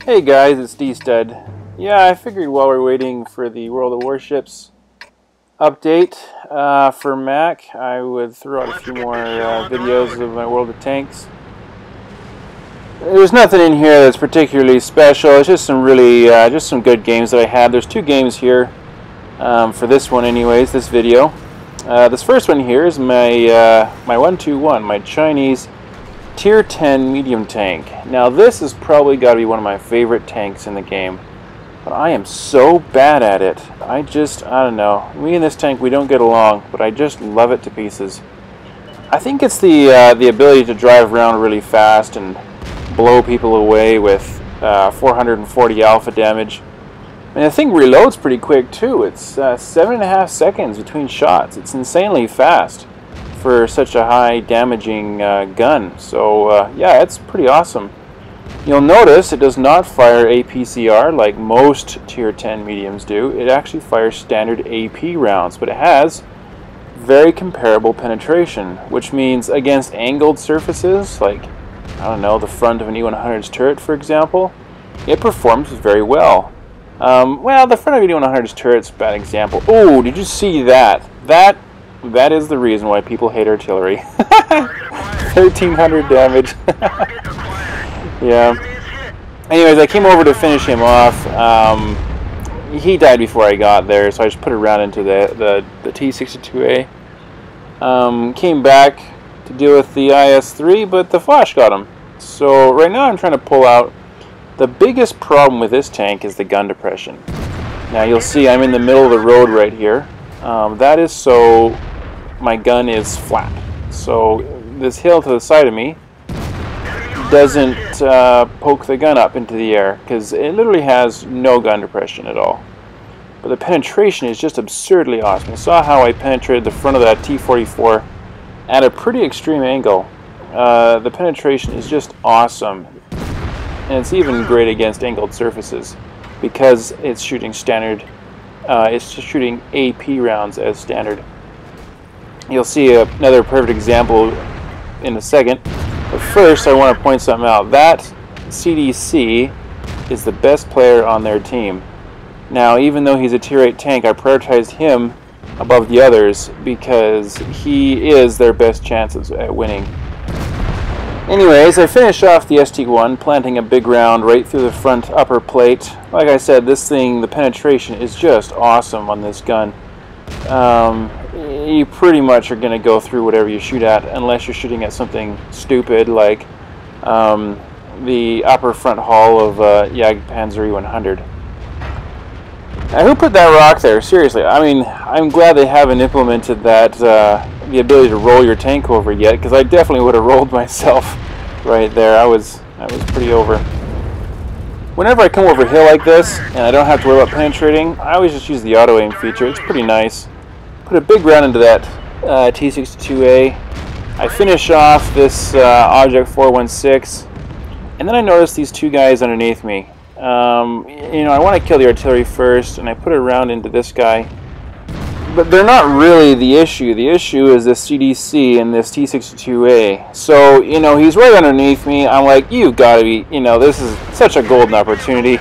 Hey guys, it's D-Stud. Yeah, I figured while we're waiting for the World of Warships update for Mac, I would throw out a few more videos of my World of Tanks. There's nothing in here that's particularly special. It's just some really, just some good games that I had. There's two games here for this one anyways, this video. This first one here is my, my 121, my Chinese Tier 10 medium tank. Now this has probably got to be one of my favorite tanks in the game, but I am so bad at it. I don't know. Me and this tank, we don't get along, but I just love it to pieces. I think it's the ability to drive around really fast and blow people away with 440 alpha damage. And the thing reloads pretty quick too. It's 7.5 seconds between shots. It's insanely fast for such a high damaging gun. So yeah, it's pretty awesome. You'll notice it does not fire APCR like most Tier 10 mediums do. It actually fires standard AP rounds, but it has very comparable penetration, which means against angled surfaces, like, I don't know, the front of an E100's turret, for example, it performs very well. Well, the front of an E100's turret's a bad example. Oh, did you see that? That is the reason why people hate artillery. 1300 damage. Yeah. Anyways, I came over to finish him off. He died before I got there, so I just put a round into the T-62A. Came back to deal with the IS-3, but the flash got him. So right now I'm trying to pull out. The biggest problem with this tank is the gun depression. Now you'll see I'm in the middle of the road right here. That is so my gun is flat. So this hill to the side of me doesn't poke the gun up into the air, because it literally has no gun depression at all. But the penetration is just absurdly awesome. You saw how I penetrated the front of that T-44 at a pretty extreme angle. The penetration is just awesome. And it's even great against angled surfaces because it's shooting standard. It's just shooting AP rounds as standard. You'll see another perfect example in a second. But first, I want to point something out. That CDC is the best player on their team. Now, even though he's a Tier 8 tank, I prioritized him above the others because he is their best chances at winning. Anyways, I finished off the ST-1, planting a big round right through the front upper plate. Like I said, this thing, the penetration is just awesome on this gun. You pretty much are going to go through whatever you shoot at, unless you're shooting at something stupid like the upper front hull of Jagdpanzer E100. Now, who put that rock there? Seriously, I mean, I'm glad they haven't implemented that, the ability to roll your tank over yet, because I definitely would have rolled myself right there. I was pretty over. Whenever I come over a hill like this, and I don't have to worry about penetrating, I always just use the auto aim feature. It's pretty nice. Put a big round into that T-62A. I finish off this Object 416, and then I notice these two guys underneath me. You know, I want to kill the artillery first, and I put a round into this guy. But they're not really the issue. The issue is this CDC and this T-62A. So, you know, he's right underneath me. I'm like, you've got to be, you know, this is such a golden opportunity.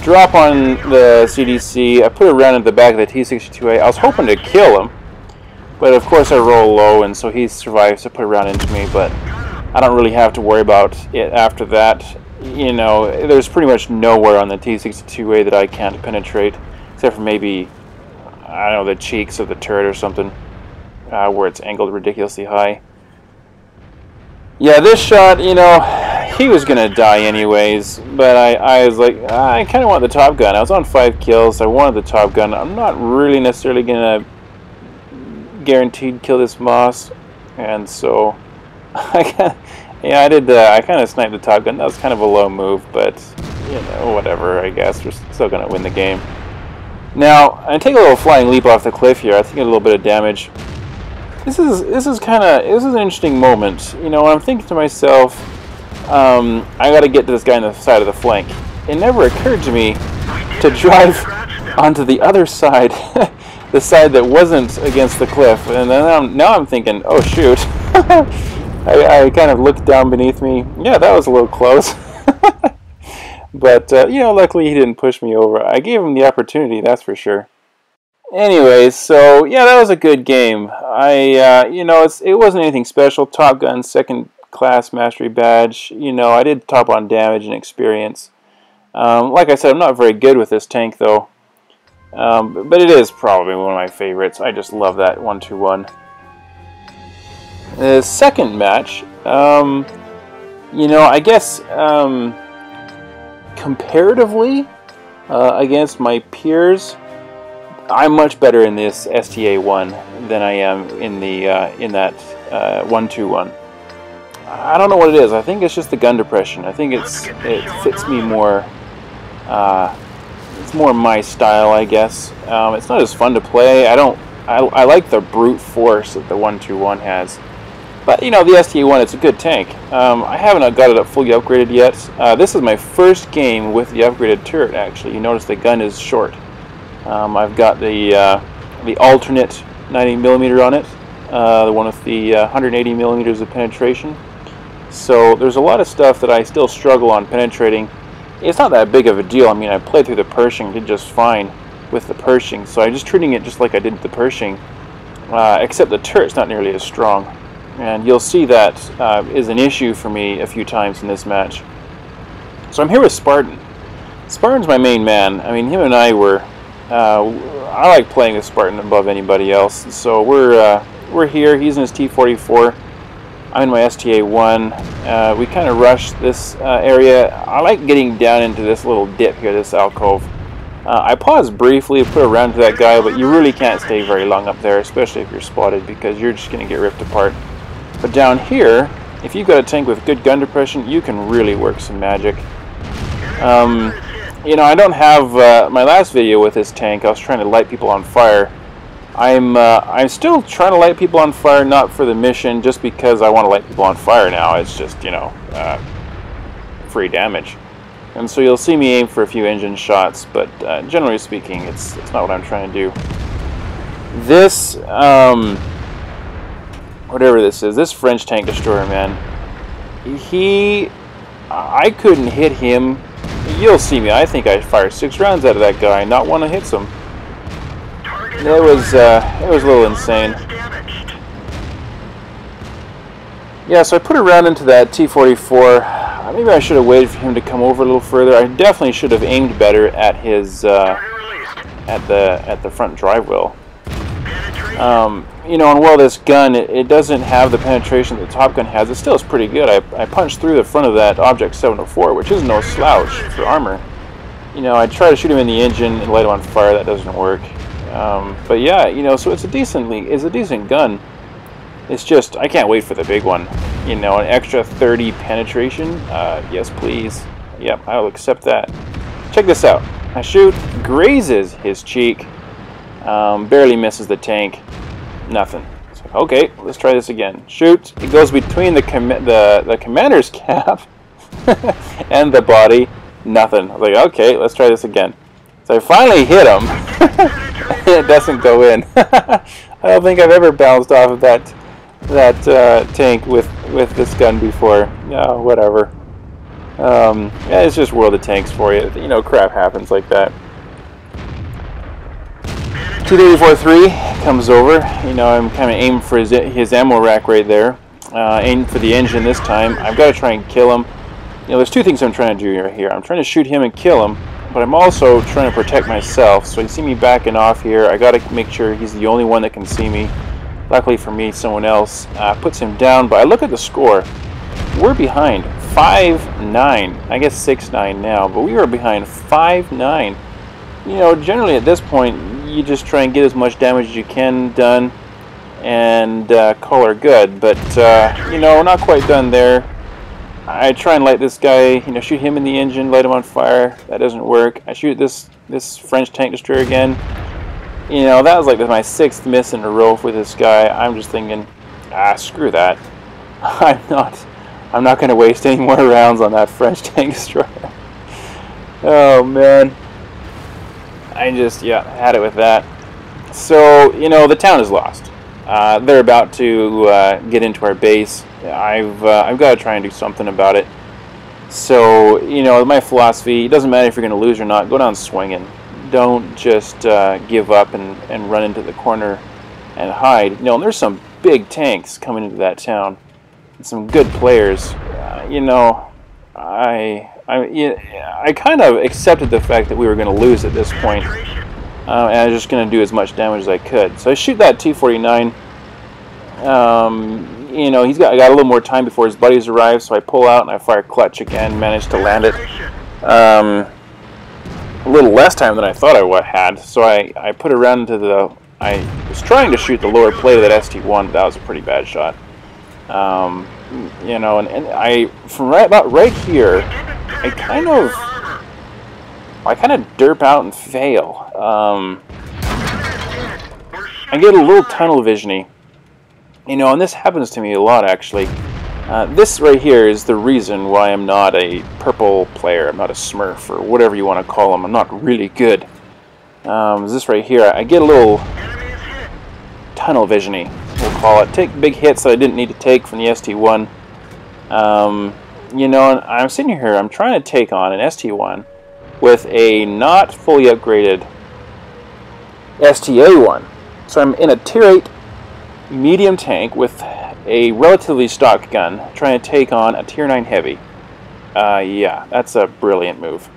Drop on the CDC. I put a round at the back of the T-62A. I was hoping to kill him, but of course I roll low, and so he survives to put a round into me. But I don't really have to worry about it after that. You know, there's pretty much nowhere on the T-62A that I can't penetrate, except for maybe, I don't know, the cheeks of the turret or something, where it's angled ridiculously high. Yeah, this shot, you know, he was going to die anyways, but I was like, I kind of want the Top Gun. I was on 5 kills, I wanted the Top Gun. I'm not really necessarily going to guaranteed kill this Moss, and so yeah, I kind of sniped the Top Gun. That was kind of a low move, but, you know, whatever, I guess. We're still going to win the game. Now, I take a little flying leap off the cliff here. I think a little bit of damage. This is an interesting moment. You know, I'm thinking to myself, I got to get to this guy on the side of the flank. It never occurred to me to drive onto the other side, the side that wasn't against the cliff. And then now I'm thinking, oh shoot. I kind of looked down beneath me. Yeah, that was a little close. But, you know, luckily he didn't push me over. I gave him the opportunity, that's for sure. Anyways, so, yeah, that was a good game. You know, it wasn't anything special. Top Gun, second class mastery badge. You know, I did top on damage and experience. Like I said, I'm not very good with this tank, though. But it is probably one of my favorites. I just love that 1-2-1. The second match, you know, I guess comparatively against my peers, I'm much better in this STA1 than I am in that 1-2-1. I don't know what it is. I think it's just the gun depression. I think it fits me more. It's more my style, I guess. It's not as fun to play. I like the brute force that the 1-2-1 has. But, you know, the STA1, it's a good tank. I haven't got it up fully upgraded yet. This is my first game with the upgraded turret, actually. You notice the gun is short. I've got the alternate 90mm on it, the one with the 180mm of penetration. So there's a lot of stuff that I still struggle on penetrating. It's not that big of a deal. I mean, I played through the Pershing, did just fine with the Pershing. So I'm just treating it just like I did with the Pershing, except the turret's not nearly as strong. And you'll see that is an issue for me a few times in this match. So I'm here with Spartan. Spartan's my main man. I mean, him and I were... I like playing with Spartan above anybody else. So we're here. He's in his T-44. I'm in my STA-1. We kind of rushed this area. I like getting down into this little dip here, this alcove. I paused briefly to put a round to that guy, but you really can't stay very long up there, especially if you're spotted, because you're just going to get ripped apart. But down here, if you've got a tank with good gun depression, you can really work some magic. You know, I don't have my last video with this tank. I was trying to light people on fire. I'm still trying to light people on fire, not for the mission, just because I want to light people on fire now. It's just, you know, free damage. And so you'll see me aim for a few engine shots, but generally speaking, it's not what I'm trying to do. This, whatever this is, this French tank destroyer, man, I couldn't hit him. You'll see me. I think I fired 6 rounds out of that guy, not one that hits him. It was a little insane. Yeah, so I put a round into that T-44. Maybe I should have waited for him to come over a little further. I definitely should have aimed better at his at the front drive wheel. You know, and while this gun it doesn't have the penetration that the Top Gun has, it still is pretty good. I punched through the front of that Object 704, which is no slouch for armor. You know, I try to shoot him in the engine and light him on fire. That doesn't work. But yeah, you know, so it's a decent gun. It's just I can't wait for the big one. You know, an extra 30 penetration. Yes, please. Yep, I'll accept that. Check this out. I shoot, grazes his cheek, barely misses the tank. Nothing. So, okay, let's try this again. Shoot. It goes between the commander's cap and the body. Nothing. I was like, okay, let's try this again. So I finally hit him. It doesn't go in. I don't think I've ever bounced off of that tank with this gun before. No, whatever. Yeah, it's just World of Tanks for you. You know, crap happens like that. T-34-3 comes over. You know, I'm kind of aiming for his ammo rack right there. Aim for the engine this time. I've got to try and kill him. You know, there's two things I'm trying to do right here. I'm trying to shoot him and kill him, but I'm also trying to protect myself. So you see me backing off here. I got to make sure he's the only one that can see me. Luckily for me, someone else puts him down. But I look at the score. We're behind 5-9. I guess 6-9 now, but we were behind 5-9. You know, generally at this point, you just try and get as much damage as you can done and call her good. But, you know, we're not quite done there. I try and light this guy, you know, shoot him in the engine, light him on fire. That doesn't work. I shoot this French tank destroyer again. You know, that was like my 6th miss in a row with this guy. I'm just thinking, screw that. I'm not going to waste any more rounds on that French tank destroyer. Oh, man. I just, yeah, had it with that. So, you know, the town is lost. They're about to get into our base. I've got to try and do something about it. So, you know, my philosophy, it doesn't matter if you're going to lose or not, go down swinging. Don't just give up and run into the corner and hide. You know, and there's some big tanks coming into that town. And some good players. You know, I kind of accepted the fact that we were going to lose at this point. And I was just going to do as much damage as I could. So I shoot that T-49. You know, I got a little more time before his buddies arrive, so I pull out and I fire clutch again, managed to land it. A little less time than I thought I had, so I put it around into the... I was trying to shoot the lower plate of that ST-1, but that was a pretty bad shot. You know, and I, from about right here, I kind of derp out and fail. I get a little tunnel vision-y. You know, and this happens to me a lot, actually. This right here is the reason why I'm not a purple player. I'm not a smurf, or whatever you want to call them. I'm not really good. This right here, I get a little tunnel vision-y, we'll call it. Take big hits that I didn't need to take from the ST-1. You know, and I'm sitting here, I'm trying to take on an ST-1 with a not fully upgraded STA-1. So I'm in a Tier 8 medium tank with a relatively stock gun trying to take on a Tier 9 heavy. Yeah, that's a brilliant move,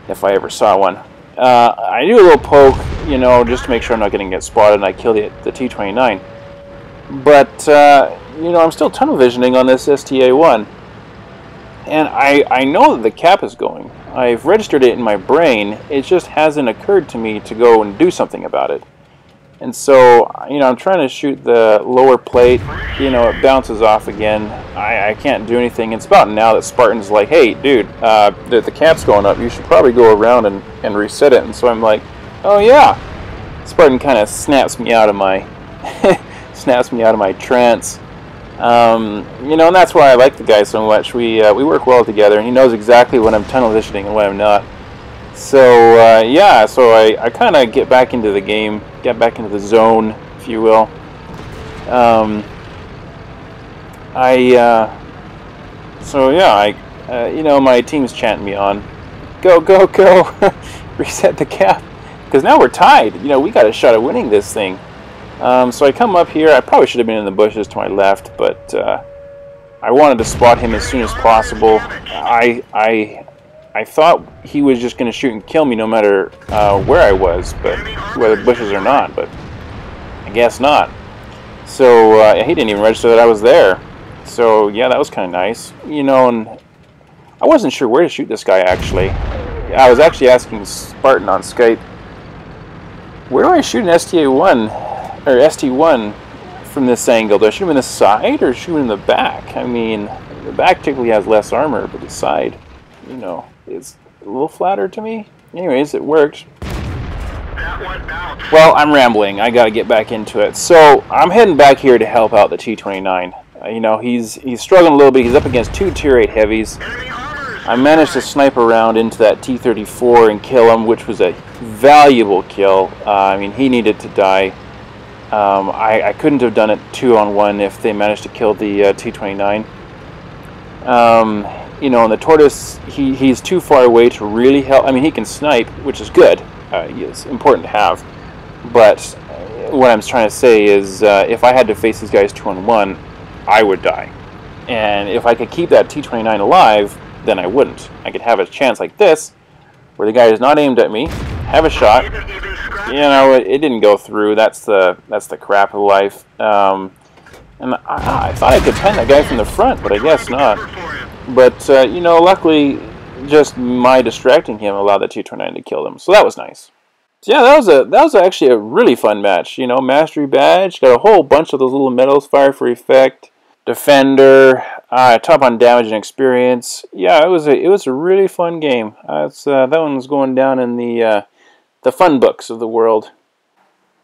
if I ever saw one. I do a little poke, you know, just to make sure I'm not going to get spotted, and I kill the T-29. But, you know, I'm still tunnel visioning on this STA-1. And I know that the cap is going. I've registered it in my brain. It just hasn't occurred to me to go and do something about it. And so, you know, I'm trying to shoot the lower plate. You know, it bounces off again. I can't do anything. It's about now that Spartan's like, hey, dude, the cap's going up. You should probably go around and reset it. And so I'm like, oh, yeah. Spartan kind of snaps me out of my trance. You know, and that's why I like the guy so much. We work well together, and he knows exactly when I'm tunnel visioning and when I'm not. So, yeah, so I kind of get back into the game, get back into the zone, if you will. So, yeah, you know, my team's chanting me on. Go, go, go! Reset the cap. Because now we're tied. You know, we got a shot at winning this thing. So I come up here. I probably should have been in the bushes to my left, but I wanted to spot him as soon as possible. I thought he was just going to shoot and kill me no matter where I was, but whether bushes or not, but I guess not. So he didn't even register that I was there. So yeah, that was kind of nice. You know, and I wasn't sure where to shoot this guy, actually. I was actually asking Spartan on Skype, where do I shoot an STA-1 or ST-1 from this angle? Do I shoot him in the side or shoot him in the back? I mean, the back typically has less armor, but the side, you know, is a little flatter to me. Anyways, it worked. Well, I'm rambling. I gotta get back into it. So I'm heading back here to help out the T-29. You know, he's struggling a little bit. He's up against 2 Tier 8 heavies. I managed to snipe around into that T-34 and kill him, which was a valuable kill. I mean, he needed to die. I couldn't have done it 2-on-1 if they managed to kill the T-29. You know, and the Tortoise, he's too far away to really help. I mean, he can snipe, which is good. It's important to have. But what I'm trying to say is, if I had to face these guys 2-on-1, I would die. And if I could keep that T-29 alive, then I wouldn't. I could have a chance like this, where the guy is not aimed at me, have a shot. You know, it didn't go through. That's the crap of life. And I thought I could pen that guy from the front, but I guess not. But you know, luckily, just my distracting him allowed the T-29 to kill them. So that was nice. So yeah, that was actually a really fun match. You know, mastery badge, got a whole bunch of those little medals, fire for effect, defender, top on damage and experience. Yeah, it was a really fun game. That one was going down in the fun books of the world.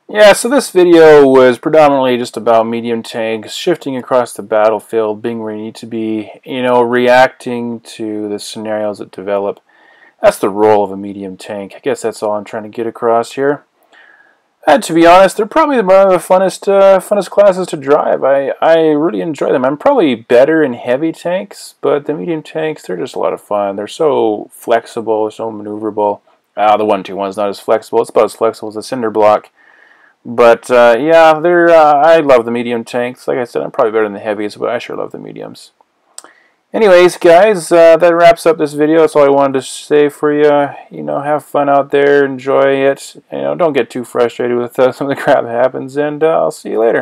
Yeah, so this video was predominantly just about medium tanks, shifting across the battlefield, being where you need to be, you know, reacting to the scenarios that develop. That's the role of a medium tank. I guess that's all I'm trying to get across here. To be honest, they're probably one of the funnest classes to drive. I really enjoy them. I'm probably better in heavy tanks, but the medium tanks, they're just a lot of fun. They're so flexible, so maneuverable. The 121's not as flexible. It's about as flexible as a cinder block. But yeah, they're. I love the medium tanks. Like I said, I'm probably better than the heavies, but I sure love the mediums. Anyways, guys, that wraps up this video. That's all I wanted to say for you. You know, have fun out there, enjoy it. You know, don't get too frustrated with some of the crap that happens, and I'll see you later.